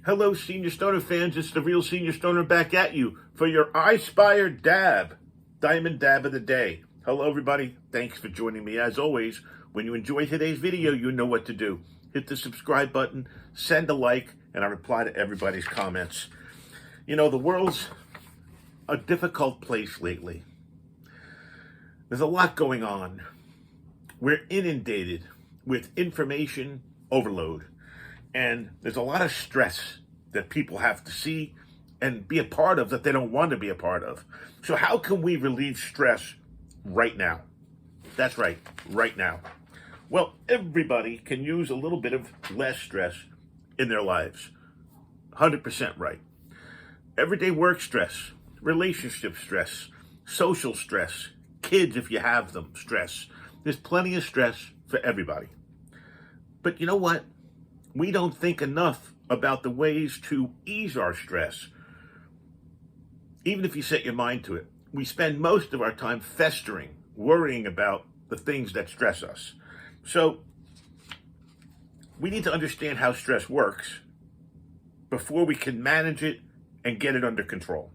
Hello, Senior Stoner fans. It's the real Senior Stoner back at you for your I-Spire Dab, Diamond Dab of the Day. Hello, everybody. Thanks for joining me. As always, when you enjoy today's video, you know what to do. Hit the subscribe button, send a like, and I reply to everybody's comments. You know, the world's a difficult place lately. There's a lot going on. We're inundated with information overload. And there's a lot of stress that people have to see and be a part of that they don't want to be a part of. So how can we relieve stress right now? That's right, right now. Well, everybody can use a little bit of less stress in their lives. 100% right. Everyday work stress, relationship stress, social stress, kids if you have them, stress. There's plenty of stress for everybody. But you know what? We don't think enough about the ways to ease our stress. Even if you set your mind to it, we spend most of our time festering, worrying about the things that stress us. So we need to understand how stress works before we can manage it and get it under control.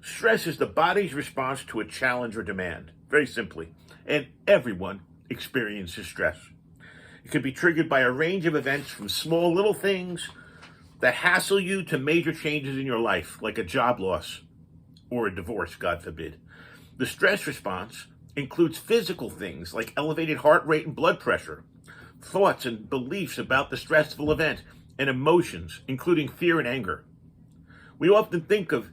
Stress is the body's response to a challenge or demand, very simply, and everyone experiences stress. It can be triggered by a range of events from small little things that hassle you to major changes in your life, like a job loss or a divorce, God forbid. The stress response includes physical things like elevated heart rate and blood pressure, thoughts and beliefs about the stressful event, and emotions, including fear and anger. We often think of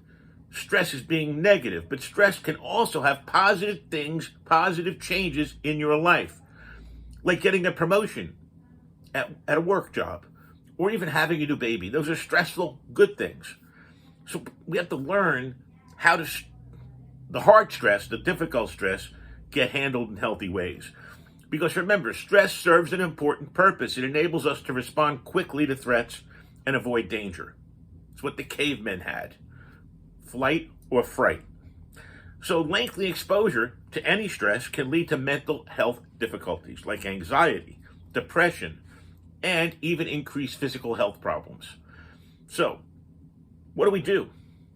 stress as being negative, but stress can also have positive things, positive changes in your life. Like getting a promotion at a work job, or even having a new baby. Those are stressful, good things. So we have to learn how to, the hard stress, the difficult stress, get handled in healthy ways. Because remember, stress serves an important purpose. It enables us to respond quickly to threats and avoid danger. It's what the cavemen had, flight or fright. So lengthy exposure to any stress can lead to mental health difficulties like anxiety, depression, and even increased physical health problems. So what do?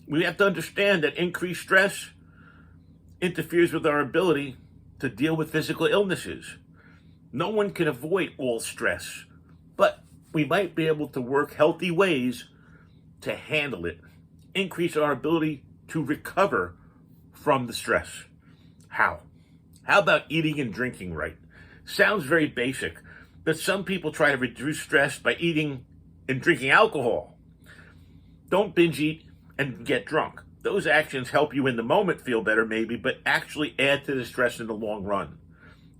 We have to understand that increased stress interferes with our ability to deal with physical illnesses. No one can avoid all stress, but we might be able to work healthy ways to handle it, increase our ability to recover from the stress. How? How about eating and drinking right? Sounds very basic, but some people try to reduce stress by eating and drinking alcohol. Don't binge eat and get drunk. Those actions help you in the moment feel better maybe, but actually add to the stress in the long run.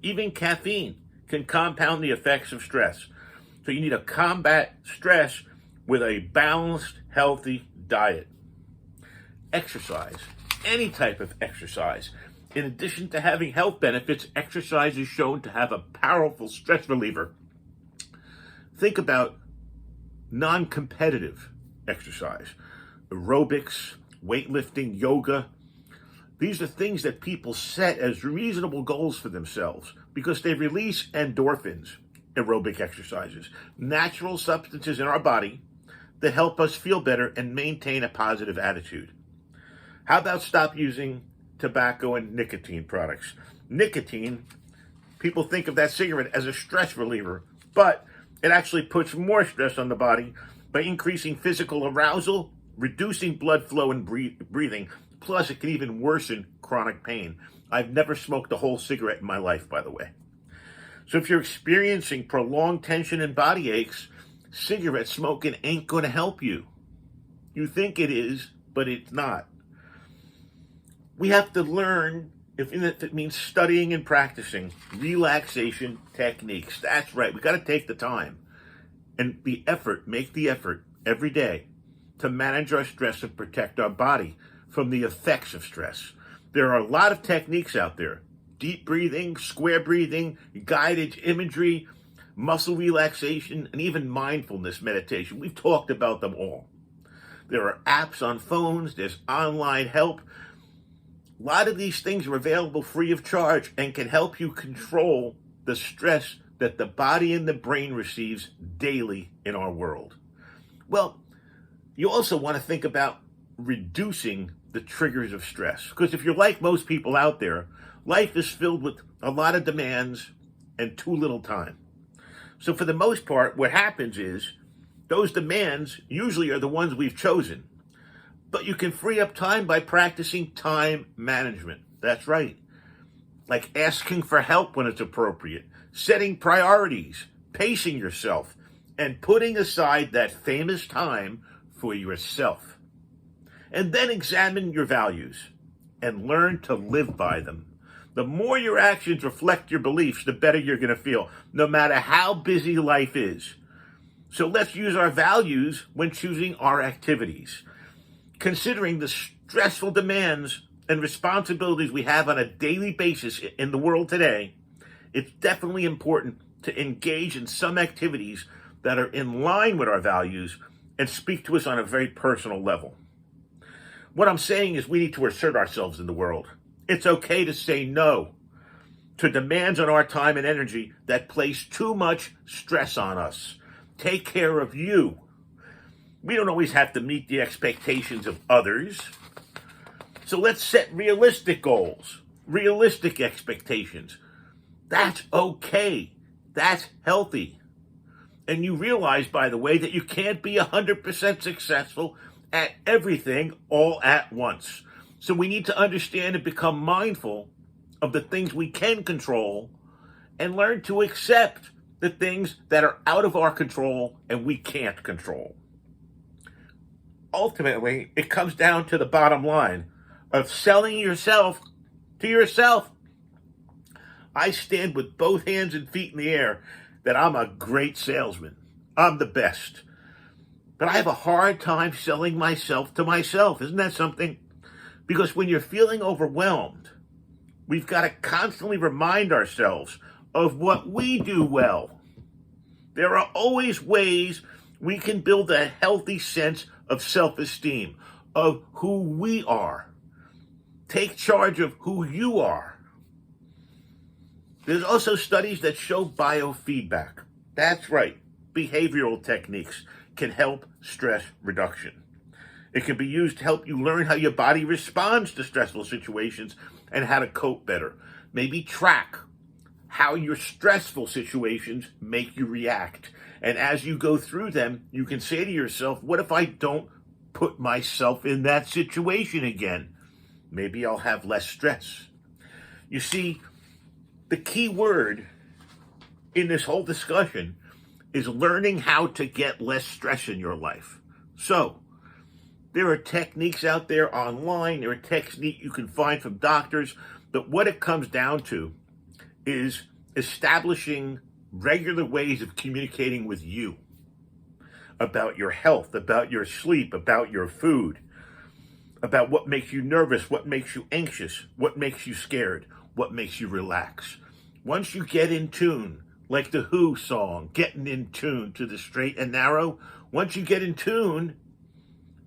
Even caffeine can compound the effects of stress. So you need to combat stress with a balanced, healthy diet. Exercise. Any type of exercise. In addition to having health benefits, exercise is shown to have a powerful stress reliever. Think about non-competitive exercise, aerobics, weightlifting, yoga. These are things that people set as reasonable goals for themselves because they release endorphins, aerobic exercises, natural substances in our body that help us feel better and maintain a positive attitude. How about stop using tobacco and nicotine products? Nicotine, people think of that cigarette as a stress reliever, but it actually puts more stress on the body by increasing physical arousal, reducing blood flow and breathing. Plus, it can even worsen chronic pain. I've never smoked a whole cigarette in my life, by the way. So if you're experiencing prolonged tension and body aches, cigarette smoking ain't going to help you. You think it is, but it's not. We have to learn, if it means studying and practicing, relaxation techniques. That's right. We got to take the time and make the effort every day to manage our stress and protect our body from the effects of stress. There are a lot of techniques out there. Deep breathing, square breathing, guided imagery, muscle relaxation, and even mindfulness meditation. We've talked about them all. There are apps on phones. There's online help. A lot of these things are available free of charge and can help you control the stress that the body and the brain receives daily in our world. Well, You also want to think about reducing the triggers of stress. Because if you're like most people out there, life is filled with a lot of demands and too little time. So for the most part, what happens is those demands usually are the ones we've chosen. But you can free up time by practicing time management. That's right. Like asking for help when it's appropriate, setting priorities, pacing yourself, and putting aside that famous time for yourself. And then examine your values and learn to live by them. The more your actions reflect your beliefs, the better you're going to feel, no matter how busy life is. So let's use our values when choosing our activities. Considering the stressful demands and responsibilities we have on a daily basis in the world today, it's definitely important to engage in some activities that are in line with our values and speak to us on a very personal level. What I'm saying is we need to assert ourselves in the world. It's okay to say no to demands on our time and energy that place too much stress on us. Take care of you. We don't always have to meet the expectations of others. So let's set realistic goals, realistic expectations. That's okay. That's healthy. And you realize, by the way, that you can't be 100% successful at everything all at once. So we need to understand and become mindful of the things we can control and learn to accept the things that are out of our control and we can't control. Ultimately, it comes down to the bottom line of selling yourself to yourself. I stand with both hands and feet in the air that I'm a great salesman. I'm the best. But I have a hard time selling myself to myself. Isn't that something? Because when you're feeling overwhelmed, we've got to constantly remind ourselves of what we do well. There are always ways we can build a healthy sense of self-esteem, of who we are. Take charge of who you are. There's also studies that show biofeedback. That's right. Behavioral techniques can help stress reduction. It can be used to help you learn how your body responds to stressful situations and how to cope better. Maybe track how your stressful situations make you react. And as you go through them, you can say to yourself, what if I don't put myself in that situation again? Maybe I'll have less stress. You see, the key word in this whole discussion is learning how to get less stress in your life. So, there are techniques out there online, there are techniques you can find from doctors, but what it comes down to is establishing regular ways of communicating with you about your health, about your sleep, about your food, about what makes you nervous, what makes you anxious, what makes you scared, what makes you relax. Once you get in tune, like the Who song, getting in tune to the straight and narrow, once you get in tune,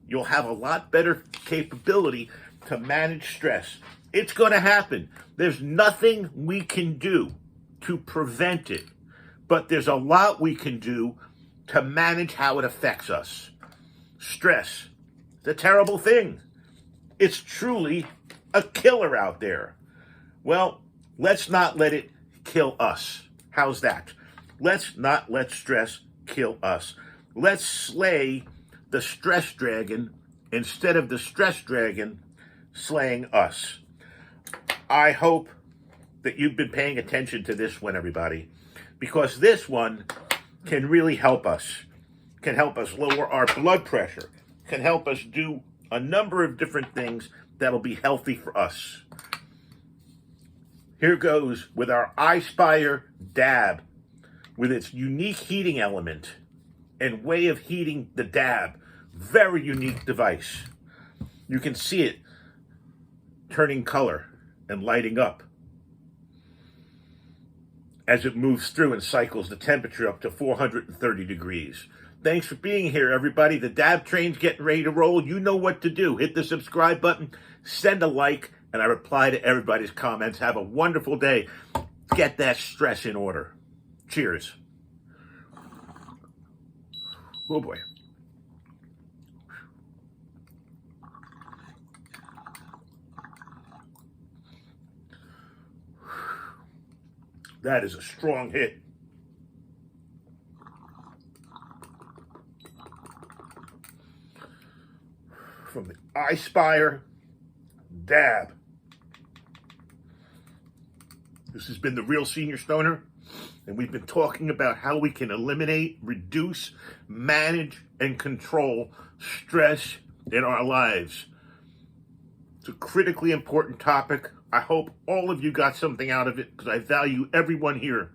you'll have a lot better capability to manage stress. It's going to happen. There's nothing we can do to prevent it, but there's a lot we can do to manage how it affects us. Stress, it's a terrible thing. It's truly a killer out there. Well, let's not let it kill us. How's that? Let's not let stress kill us. Let's slay the stress dragon instead of the stress dragon slaying us. I hope that you've been paying attention to this one, everybody, because this one can really help us. Can help us lower our blood pressure. Can help us do a number of different things that'll be healthy for us. Here goes with our iSpire dab, with its unique heating element and way of heating the dab. Very unique device. You can see it turning color and lighting up as it moves through and cycles the temperature up to 430 degrees. Thanks for being here, everybody. The dab train's getting ready to roll. You know what to do. Hit the subscribe button, send a like, and I reply to everybody's comments. Have a wonderful day. Get that stress in order. Cheers. Oh boy. That is a strong hit. From the iSpire Dab. This has been the Real Senior Stoner, and we've been talking about how we can eliminate, reduce, manage, and control stress in our lives. It's a critically important topic. I hope all of you got something out of it because I value everyone here.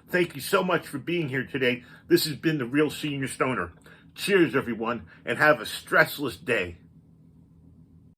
Thank you so much for being here today. This has been the Real Senior Stoner. Cheers, everyone, and have a stressless day.